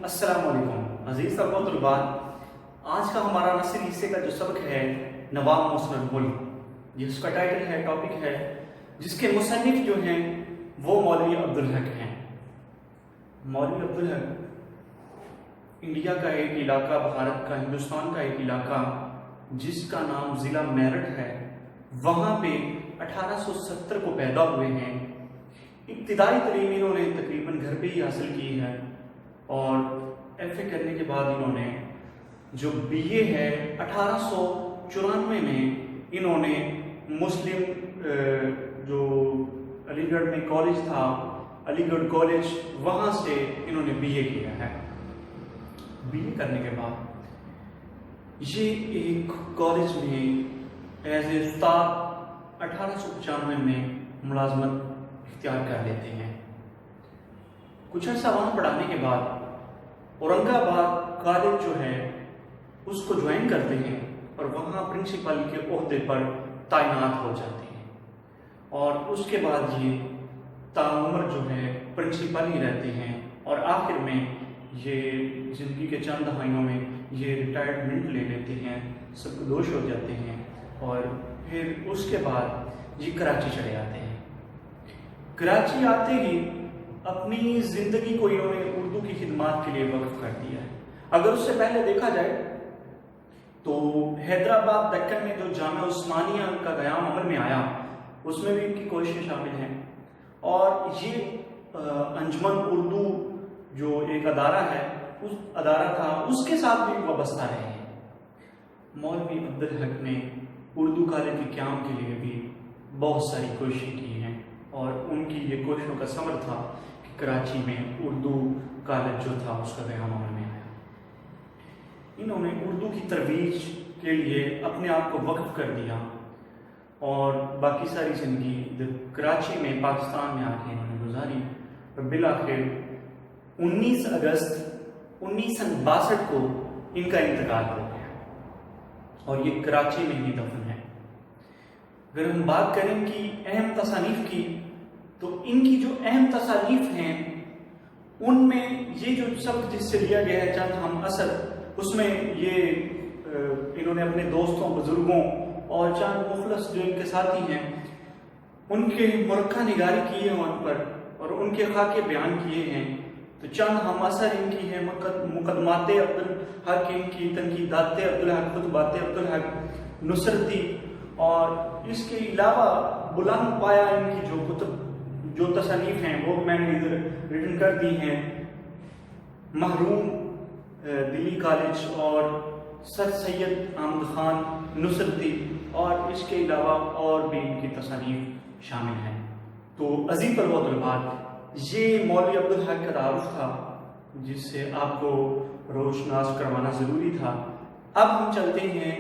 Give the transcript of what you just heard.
السلام علیکم عزیز طلباء و طالبات، آج کا ہمارا نثری حصے کا جو سبق ہے نواب محسن الملک، جس کا ٹائٹل ہے، ٹاپک ہے، جس کے مصنف جو ہیں وہ مولوی عبدالحق ہیں۔ مولوی عبدالحق انڈیا کا ایک علاقہ، بھارت کا، ہندوستان کا ایک علاقہ جس کا نام ضلع میرٹھ ہے، وہاں پہ 1870 کو پیدا ہوئے ہیں۔ ابتدائی تعلیم انہوں نے تقریباً گھر پہ ہی حاصل کی ہے، اور ایف اے کرنے کے بعد انہوں نے جو بی اے ہے 1894 میں انہوں نے مسلم جو علی گڑھ میں کالج تھا، علی گڑھ کالج، وہاں سے انہوں نے بی اے کیا ہے۔ بی اے کرنے کے بعد یہ ایک کالج میں ایز اے استاد 1895 میں ملازمت اختیار کر لیتے ہیں۔ کچھ عرصہ وہاں پڑھانے کے بعد اورنگ آباد کالج جو ہے اس کو جوائن کرتے ہیں اور وہاں پرنسپل کے عہدے پر تعینات ہو جاتے ہیں، اور اس کے بعد یہ تاعمر جو ہے پرنسپل ہی رہتے ہیں، اور آخر میں یہ زندگی کے چند دہائیوں میں یہ ریٹائرمنٹ لے لیتے ہیں، سب دوش ہو جاتے ہیں، اور پھر اس کے بعد یہ کراچی چلے آتے ہیں۔ کراچی آتے ہی اپنی زندگی کو انہوں نے اردو کی خدمات کے لیے وقف کر دیا ہے۔ اگر اس سے پہلے دیکھا جائے تو حیدرآباد دکن میں جو جامعہ عثمانیہ کا قیام عمل میں آیا، اس میں بھی ان کی کوششیں شامل ہیں، اور یہ انجمن اردو جو ایک ادارہ ہے، اس ادارہ تھا، اس کے ساتھ بھی وابستہ رہے ہیں۔ مولوی عبدالحق نے اردو کالج کے قیام کے لیے بھی بہت ساری کوششیں کی ہیں، اور ان کی یہ کوششوں کا ثمر تھا کہ کراچی میں اردو کالج جو تھا اس کا قیام عمل میں آیا۔ انہوں نے اردو کی ترویج کے لیے اپنے آپ کو وقف کر دیا، اور باقی ساری زندگی جب کراچی میں، پاکستان میں آ کے انہوں نے گزاری، اور بالآخر 19 اگست 1962 کو ان کا انتقال ہو گیا، اور یہ کراچی میں ہی دفن ہے۔ اگر ہم بات کریں کہ اہم تصانیف کی، تو ان کی جو اہم تصانیف ہیں ان میں یہ جو سبق جس سے لیا گیا ہے چند ہم اثر، اس میں یہ انہوں نے اپنے دوستوں، بزرگوں اور چند مخلص جو ان کے ساتھی ہیں ان کے مرقع نگاری کی ہے ان پر، اور ان کے خاکے بیان کیے ہیں۔ تو چند ہم اثر ان کی ہیں: مقدمات عبدالحق، ان کی تنقیدات عبدالحق، خطبات عبدالحق، نصرتی، اور اس کے علاوہ بلند پایا ان کی جو کتب، جو تصانیف ہیں وہ میں نے ادھر ریٹن کر دی ہیں: محروم دلی کالج، اور سر سید احمد خان نصرتی، اور اس کے علاوہ اور بھی ان کی تصانیف شامل ہیں۔ تو عزیز طلباء و طالبات، یہ مولوی عبدالحق کا تعارف تھا جس سے آپ کو روشناس کروانا ضروری تھا۔ اب ہم چلتے ہیں